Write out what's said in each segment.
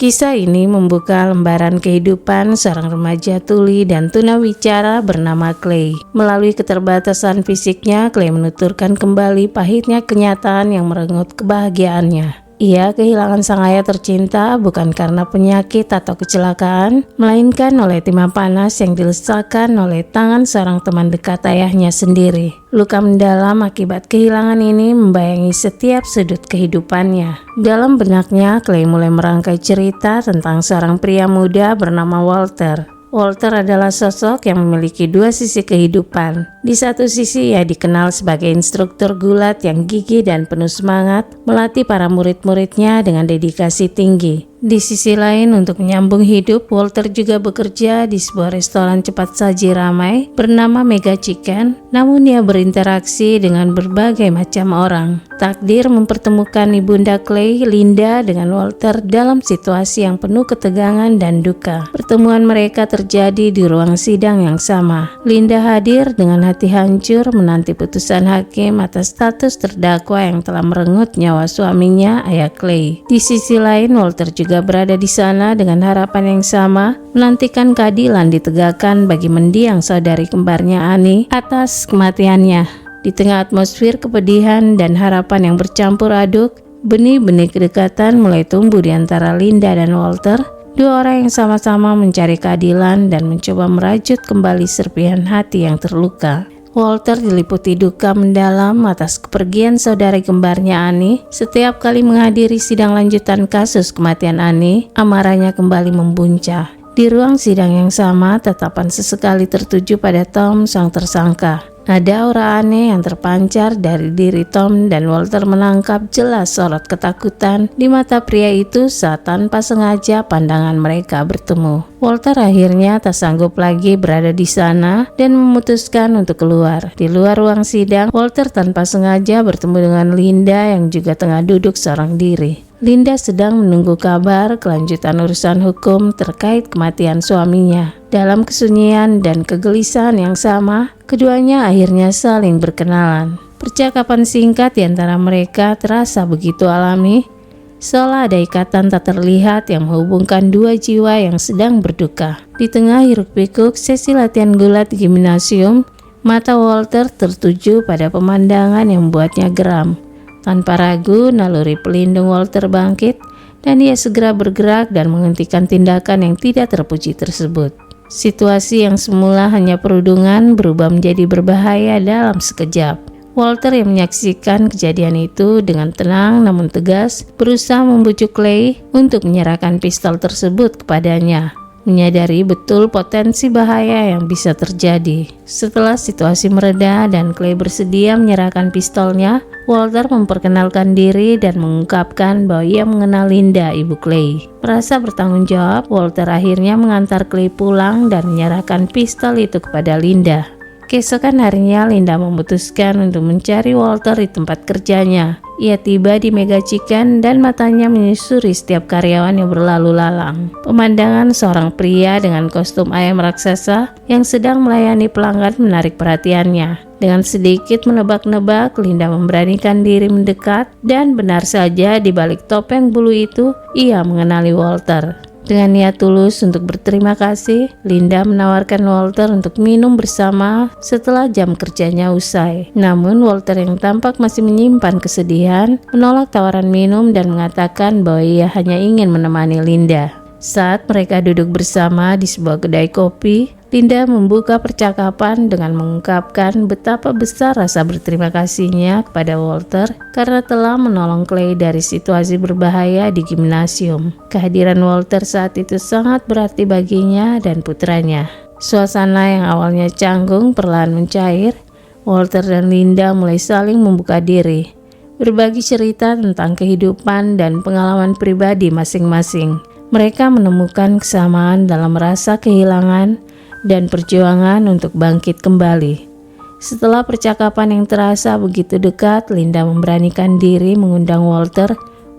Kisah ini membuka lembaran kehidupan seorang remaja tuli dan tunawicara bernama Clay. Melalui keterbatasan fisiknya, Clay menuturkan kembali pahitnya kenyataan yang merenggut kebahagiaannya. Ia kehilangan sang ayah tercinta bukan karena penyakit atau kecelakaan, melainkan oleh timah panas yang dilesakan oleh tangan seorang teman dekat ayahnya sendiri. Luka mendalam akibat kehilangan ini membayangi setiap sudut kehidupannya. Dalam benaknya, Clay mulai merangkai cerita tentang seorang pria muda bernama Walter. Walter adalah sosok yang memiliki dua sisi kehidupan. Di satu sisi, ia dikenal sebagai instruktur gulat yang gigih dan penuh semangat, melatih para murid-muridnya dengan dedikasi tinggi. Di sisi lain, untuk menyambung hidup, Walter juga bekerja di sebuah restoran cepat saji ramai bernama Mega Chicken, namun ia berinteraksi dengan berbagai macam orang. Takdir mempertemukan ibunda Clay, Linda, dengan Walter dalam situasi yang penuh ketegangan dan duka. Pertemuan mereka terjadi di ruang sidang yang sama. Linda hadir dengan hati hancur menanti putusan hakim atas status terdakwa yang telah merenggut nyawa suaminya, ayah Clay. Di sisi lain, Walter juga berada di sana dengan harapan yang sama, menantikan keadilan ditegakkan bagi mendiang saudari kembarnya Annie atas kematiannya. Di tengah atmosfer kepedihan dan harapan yang bercampur aduk, benih-benih kedekatan mulai tumbuh di antara Linda dan Walter, dua orang yang sama-sama mencari keadilan dan mencoba merajut kembali serpihan hati yang terluka. Walter diliputi duka mendalam atas kepergian saudari kembarnya Annie. Setiap kali menghadiri sidang lanjutan kasus kematian Annie, amarahnya kembali membuncah. Di ruang sidang yang sama, tatapan sesekali tertuju pada Tom, sang tersangka. Ada aura aneh yang terpancar dari diri Tom dan Walter menangkap jelas sorot ketakutan di mata pria itu saat tanpa sengaja pandangan mereka bertemu. Walter akhirnya tak sanggup lagi berada di sana dan memutuskan untuk keluar. Di luar ruang sidang, Walter tanpa sengaja bertemu dengan Linda yang juga tengah duduk seorang diri. Linda sedang menunggu kabar kelanjutan urusan hukum terkait kematian suaminya. Dalam kesunyian dan kegelisahan yang sama, keduanya akhirnya saling berkenalan. Percakapan singkat di antara mereka terasa begitu alami, seolah ada ikatan tak terlihat yang menghubungkan dua jiwa yang sedang berduka. Di tengah hiruk-pikuk sesi latihan gulat di gimnasium, mata Walter tertuju pada pemandangan yang membuatnya geram. Tanpa ragu, naluri pelindung Walter bangkit dan ia segera bergerak dan menghentikan tindakan yang tidak terpuji tersebut. Situasi yang semula hanya perundungan berubah menjadi berbahaya dalam sekejap. Walter yang menyaksikan kejadian itu dengan tenang namun tegas berusaha membujuk Clay untuk menyerahkan pistol tersebut kepadanya, menyadari betul potensi bahaya yang bisa terjadi. Setelah situasi mereda dan Clay bersedia menyerahkan pistolnya, Walter memperkenalkan diri dan mengungkapkan bahwa ia mengenal Linda, ibu Clay. Merasa bertanggung jawab, Walter akhirnya mengantar Clay pulang dan menyerahkan pistol itu kepada Linda. Keesokan harinya, Linda memutuskan untuk mencari Walter di tempat kerjanya. Ia tiba di Mega Chicken dan matanya menyusuri setiap karyawan yang berlalu lalang. Pemandangan seorang pria dengan kostum ayam raksasa yang sedang melayani pelanggan menarik perhatiannya. Dengan sedikit menebak-nebak, Linda memberanikan diri mendekat dan benar saja di balik topeng bulu itu, ia mengenali Walter. Dengan niat tulus untuk berterima kasih, Linda menawarkan Walter untuk minum bersama setelah jam kerjanya usai. Namun Walter yang tampak masih menyimpan kesedihan, menolak tawaran minum dan mengatakan bahwa ia hanya ingin menemani Linda. Saat mereka duduk bersama di sebuah kedai kopi, Linda membuka percakapan dengan mengungkapkan betapa besar rasa berterima kasihnya kepada Walter karena telah menolong Clay dari situasi berbahaya di gimnasium. Kehadiran Walter saat itu sangat berarti baginya dan putranya. Suasana yang awalnya canggung perlahan mencair. Walter dan Linda mulai saling membuka diri, berbagi cerita tentang kehidupan dan pengalaman pribadi masing-masing. Mereka menemukan kesamaan dalam rasa kehilangan dan perjuangan untuk bangkit kembali. Setelah percakapan yang terasa begitu dekat, Linda memberanikan diri mengundang Walter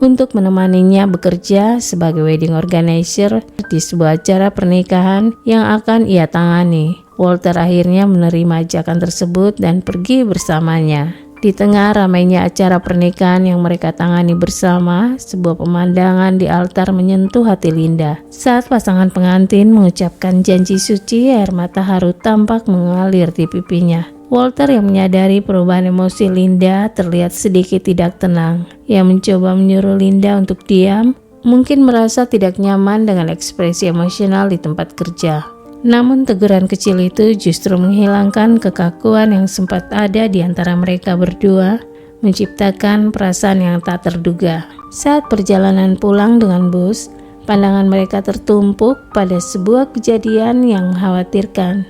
untuk menemaninya bekerja sebagai wedding organizer di sebuah acara pernikahan yang akan ia tangani. Walter akhirnya menerima ajakan tersebut dan pergi bersamanya. Di tengah ramainya acara pernikahan yang mereka tangani bersama, sebuah pemandangan di altar menyentuh hati Linda. Saat pasangan pengantin mengucapkan janji suci, air mata haru tampak mengalir di pipinya. Walter yang menyadari perubahan emosi Linda terlihat sedikit tidak tenang. Ia mencoba menyuruh Linda untuk diam, mungkin merasa tidak nyaman dengan ekspresi emosional di tempat kerja. Namun teguran kecil itu justru menghilangkan kekakuan yang sempat ada di antara mereka berdua, menciptakan perasaan yang tak terduga. Saat perjalanan pulang dengan bus, pandangan mereka tertumpuk pada sebuah kejadian yang mengkhawatirkan.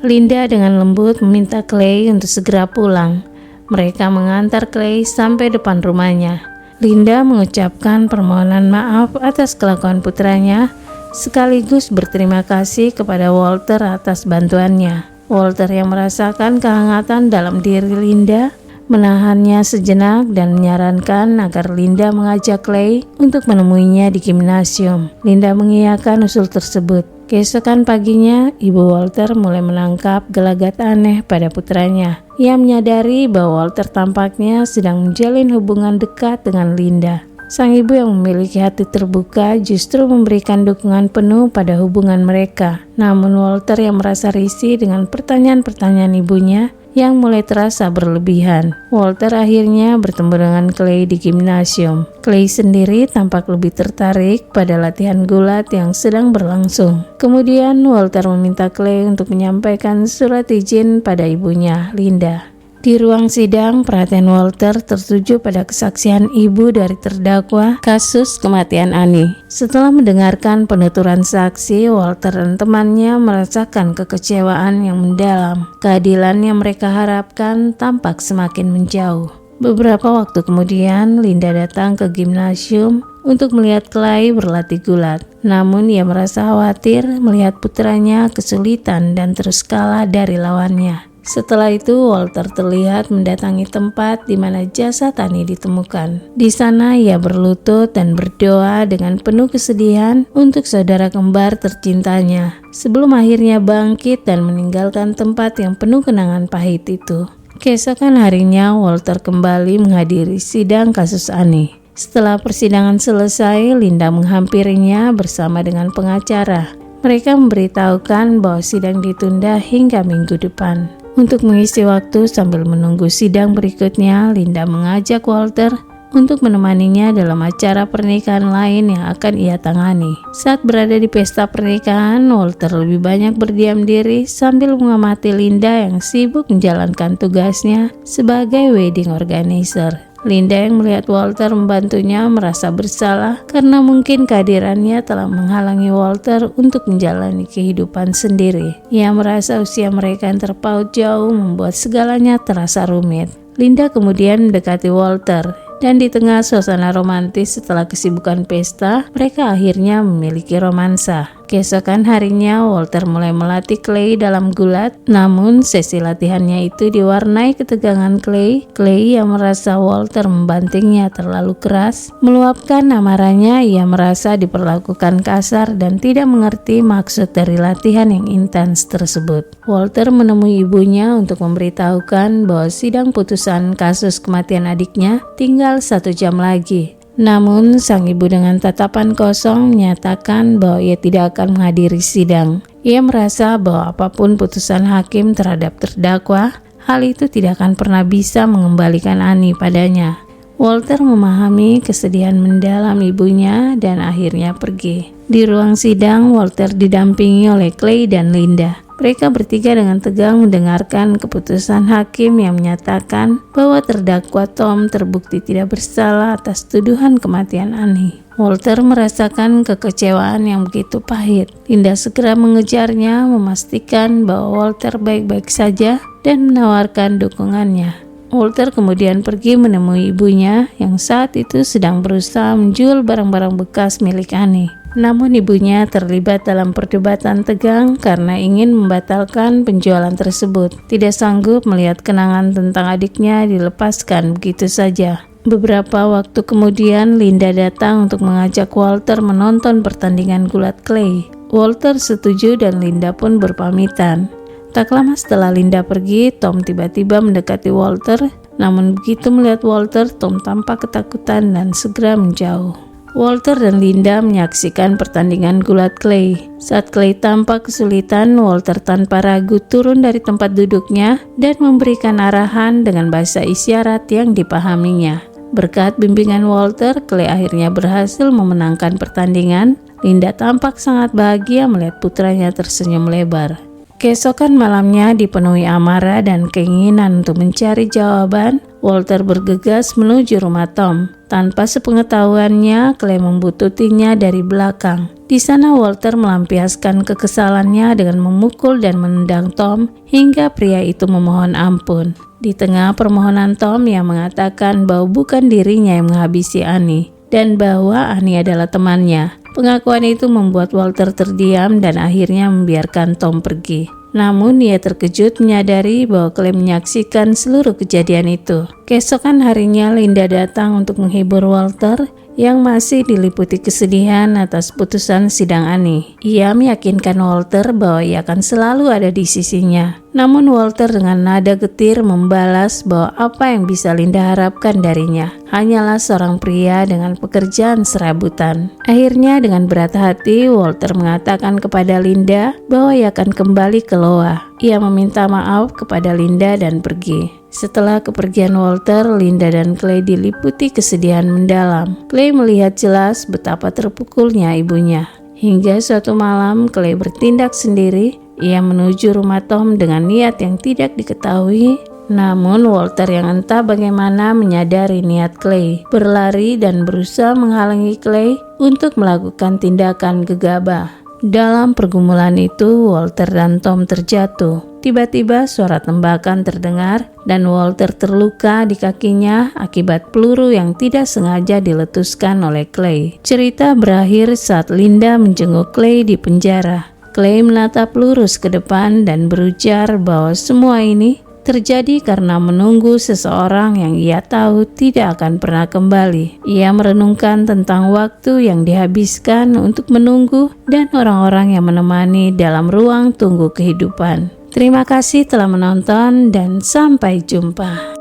Linda dengan lembut meminta Clay untuk segera pulang. Mereka mengantar Clay sampai depan rumahnya. Linda mengucapkan permohonan maaf atas kelakuan putranya, sekaligus berterima kasih kepada Walter atas bantuannya. Walter yang merasakan kehangatan dalam diri Linda, menahannya sejenak dan menyarankan agar Linda mengajak Clay untuk menemuinya di gimnasium. Linda mengiyakan usul tersebut. Keesokan paginya, ibu Walter mulai menangkap gelagat aneh pada putranya. Ia menyadari bahwa Walter tampaknya sedang menjalin hubungan dekat dengan Linda. Sang ibu yang memiliki hati terbuka justru memberikan dukungan penuh pada hubungan mereka. Namun Walter yang merasa risih dengan pertanyaan-pertanyaan ibunya yang mulai terasa berlebihan. Walter akhirnya bertemu dengan Clay di gimnasium. Clay sendiri tampak lebih tertarik pada latihan gulat yang sedang berlangsung. Kemudian Walter meminta Clay untuk menyampaikan surat izin pada ibunya, Linda. Di ruang sidang, perhatian Walter tertuju pada kesaksian ibu dari terdakwa kasus kematian Annie. Setelah mendengarkan penuturan saksi, Walter dan temannya merasakan kekecewaan yang mendalam. Keadilan yang mereka harapkan tampak semakin menjauh. Beberapa waktu kemudian, Linda datang ke gimnasium untuk melihat Clay berlatih gulat. Namun ia merasa khawatir melihat putranya kesulitan dan terus kalah dari lawannya. Setelah itu, Walter terlihat mendatangi tempat di mana jasad Annie ditemukan. Di sana ia berlutut dan berdoa dengan penuh kesedihan untuk saudara kembar tercintanya, sebelum akhirnya bangkit dan meninggalkan tempat yang penuh kenangan pahit itu. Keesokan harinya, Walter kembali menghadiri sidang kasus Annie. Setelah persidangan selesai, Linda menghampirinya bersama dengan pengacara. Mereka memberitahukan bahwa sidang ditunda hingga minggu depan. Untuk mengisi waktu sambil menunggu sidang berikutnya, Linda mengajak Walter untuk menemaninya dalam acara pernikahan lain yang akan ia tangani. Saat berada di pesta pernikahan, Walter lebih banyak berdiam diri sambil mengamati Linda yang sibuk menjalankan tugasnya sebagai wedding organizer. Linda yang melihat Walter membantunya merasa bersalah karena mungkin kehadirannya telah menghalangi Walter untuk menjalani kehidupan sendiri. Ia merasa usia mereka yang terpaut jauh membuat segalanya terasa rumit. Linda kemudian mendekati Walter, dan di tengah suasana romantis setelah kesibukan pesta, mereka akhirnya memiliki romansa. Keesokan harinya, Walter mulai melatih Clay dalam gulat, namun sesi latihannya itu diwarnai ketegangan Clay. Clay yang merasa Walter membantingnya terlalu keras, meluapkan amarahnya. Ia merasa diperlakukan kasar dan tidak mengerti maksud dari latihan yang intens tersebut. Walter menemui ibunya untuk memberitahukan bahwa sidang putusan kasus kematian adiknya tinggal 1 jam lagi. Namun sang ibu dengan tatapan kosong menyatakan bahwa ia tidak akan menghadiri sidang. Ia merasa bahwa apapun putusan hakim terhadap terdakwa, hal itu tidak akan pernah bisa mengembalikan Annie padanya. Walter memahami kesedihan mendalam ibunya dan akhirnya pergi. Di ruang sidang, Walter didampingi oleh Clay dan Linda. Mereka bertiga dengan tegang mendengarkan keputusan hakim yang menyatakan bahwa terdakwa Tom terbukti tidak bersalah atas tuduhan kematian Annie. Walter merasakan kekecewaan yang begitu pahit. Linda segera mengejarnya, memastikan bahwa Walter baik-baik saja dan menawarkan dukungannya. Walter kemudian pergi menemui ibunya yang saat itu sedang berusaha menjual barang-barang bekas milik Annie. Namun ibunya terlibat dalam perdebatan tegang karena ingin membatalkan penjualan tersebut. Tidak sanggup melihat kenangan tentang adiknya dilepaskan begitu saja. Beberapa waktu kemudian, Linda datang untuk mengajak Walter menonton pertandingan gulat Clay. Walter setuju dan Linda pun berpamitan. Tak lama setelah Linda pergi, Tom tiba-tiba mendekati Walter Namun begitu melihat Walter, Tom tampak ketakutan dan segera menjauh. Walter dan Linda menyaksikan pertandingan gulat Clay. Saat Clay tampak kesulitan, Walter tanpa ragu turun dari tempat duduknya dan memberikan arahan dengan bahasa isyarat yang dipahaminya. Berkat bimbingan Walter, Clay akhirnya berhasil memenangkan pertandingan. Linda tampak sangat bahagia melihat putranya tersenyum lebar. Keesokan malamnya dipenuhi amarah dan keinginan untuk mencari jawaban, Walter bergegas menuju rumah Tom. Tanpa sepengetahuannya, Clay membututinya dari belakang. Di sana Walter melampiaskan kekesalannya dengan memukul dan menendang Tom hingga pria itu memohon ampun. Di tengah permohonan Tom yang mengatakan bahwa bukan dirinya yang menghabisi Annie dan bahwa Annie adalah temannya. Pengakuan itu membuat Walter terdiam dan akhirnya membiarkan Tom pergi. Namun ia terkejut menyadari bahwa Clay menyaksikan seluruh kejadian itu. Keesokan harinya Linda datang untuk menghibur Walter yang masih diliputi kesedihan atas putusan sidang Annie. Ia meyakinkan Walter bahwa ia akan selalu ada di sisinya. Namun Walter dengan nada getir membalas bahwa apa yang bisa Linda harapkan darinya hanyalah seorang pria dengan pekerjaan serabutan. Akhirnya dengan berat hati Walter mengatakan kepada Linda bahwa ia akan kembali ke Loa. Ia meminta maaf kepada Linda dan pergi. Setelah kepergian Walter, Linda dan Clay diliputi kesedihan mendalam. Clay melihat jelas betapa terpukulnya ibunya. Hingga suatu malam Clay bertindak sendiri. Ia menuju rumah Tom dengan niat yang tidak diketahui. Namun Walter yang entah bagaimana menyadari niat Clay, berlari dan berusaha menghalangi Clay untuk melakukan tindakan gegabah. Dalam pergumulan itu, Walter dan Tom terjatuh. Tiba-tiba suara tembakan terdengar dan Walter terluka di kakinya akibat peluru yang tidak sengaja diletuskan oleh Clay. Cerita berakhir saat Linda menjenguk Clay di penjara. Clay menatap lurus ke depan dan berujar bahwa semua ini terjadi karena menunggu seseorang yang ia tahu tidak akan pernah kembali. Ia merenungkan tentang waktu yang dihabiskan untuk menunggu dan orang-orang yang menemani dalam ruang tunggu kehidupan. Terima kasih telah menonton dan sampai jumpa.